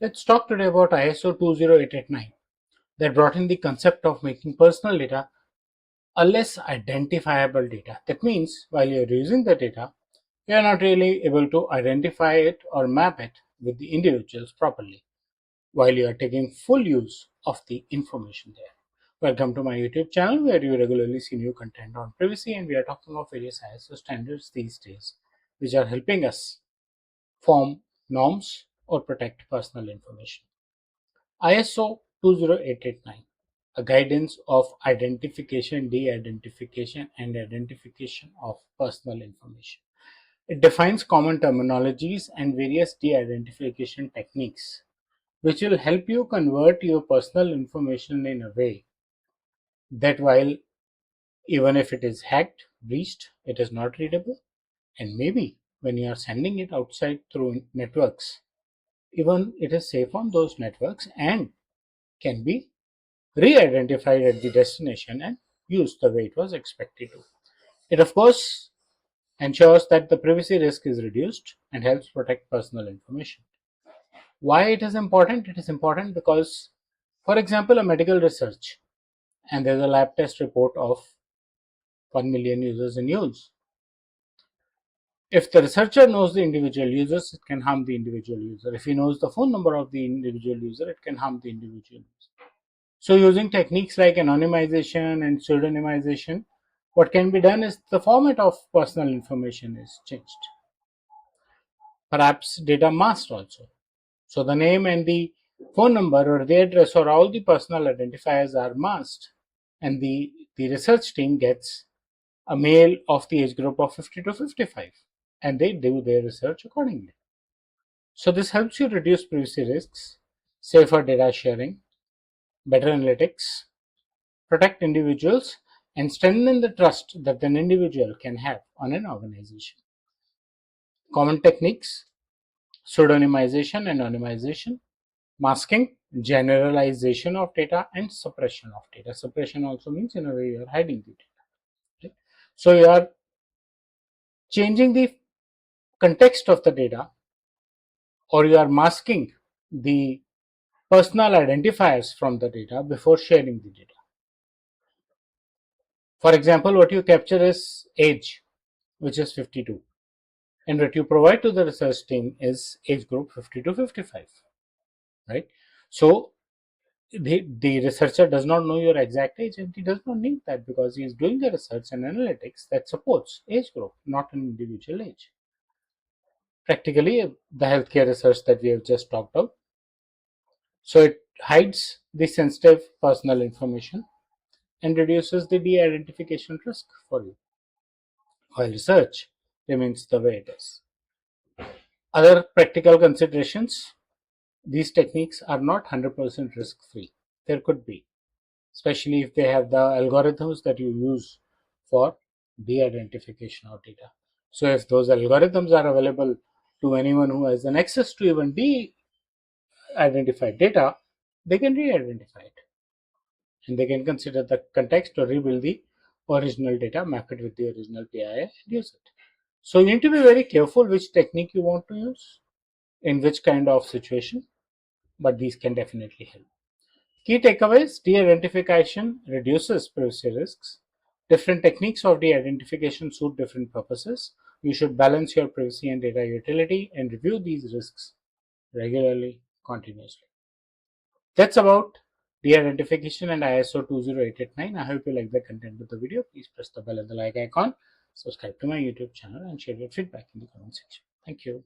Let's talk today about ISO 20889 that brought in the concept of making personal data a less identifiable data. That means while you're using the data, you are not really able to identify it or map it with the individuals properly while you are taking full use of the information there. Welcome to my YouTube channel where you regularly see new content on privacy, and we are talking of various ISO standards these days which are helping us form norms or protect personal information. ISO 20889, a guidance of identification, de-identification, and identification of personal information. It defines common terminologies and various de-identification techniques, which will help you convert your personal information in a way that while even if it is hacked, breached, it is not readable, and maybe when you are sending it outside through networks, even it is safe on those networks and can be re-identified at the destination and used the way it was expected to. It of course ensures that the privacy risk is reduced and helps protect personal information. Why it is important? It is important because, for example, a medical research and there's a lab test report of 1 million users in use. If the researcher knows the individual users, it can harm the individual user. If he knows the phone number of the individual user, it can harm the individual user. So using techniques like anonymization and pseudonymization, what can be done is the format of personal information is changed. Perhaps data masked also. So the name and the phone number or the address or all the personal identifiers are masked, and the research team gets a male of the age group of 50 to 55 and they do their research accordingly. So this helps you reduce privacy risks, safer data sharing, better analytics, protect individuals, and strengthen the trust that an individual can have on an organization. Common techniques: pseudonymization, anonymization, masking, generalization of data, and suppression of data. Suppression also means in a way you are hiding the data. Right? So you are changing the context of the data, or you are masking the personal identifiers from the data before sharing the data. For example, what you capture is age, which is 52, and what you provide to the research team is age group 50 to 55, right? So the researcher does not know your exact age, and he does not need that because he is doing the research and analytics that supports age group, not an individual age. Practically, the healthcare research that we have just talked about. So it hides the sensitive personal information and reduces the de-identification risk for you, while research remains the way it is. Other practical considerations: these techniques are not 100% risk free. There could be, especially if they have the algorithms that you use for de-identification of data. So if those algorithms are available to anyone who has an access to even de-identified data, they can re-identify it. And they can consider the context or rebuild the original data, map it with the original PII and use it. So you need to be very careful which technique you want to use in which kind of situation, but these can definitely help. Key takeaways: de-identification reduces privacy risks. Different techniques of de-identification suit different purposes. You should balance your privacy and data utility and review these risks regularly, continuously. That's about de-identification and ISO 20889. I hope you like the content of the video. Please press the bell and the like icon. Subscribe to my YouTube channel and share your feedback in the comment section. Thank you.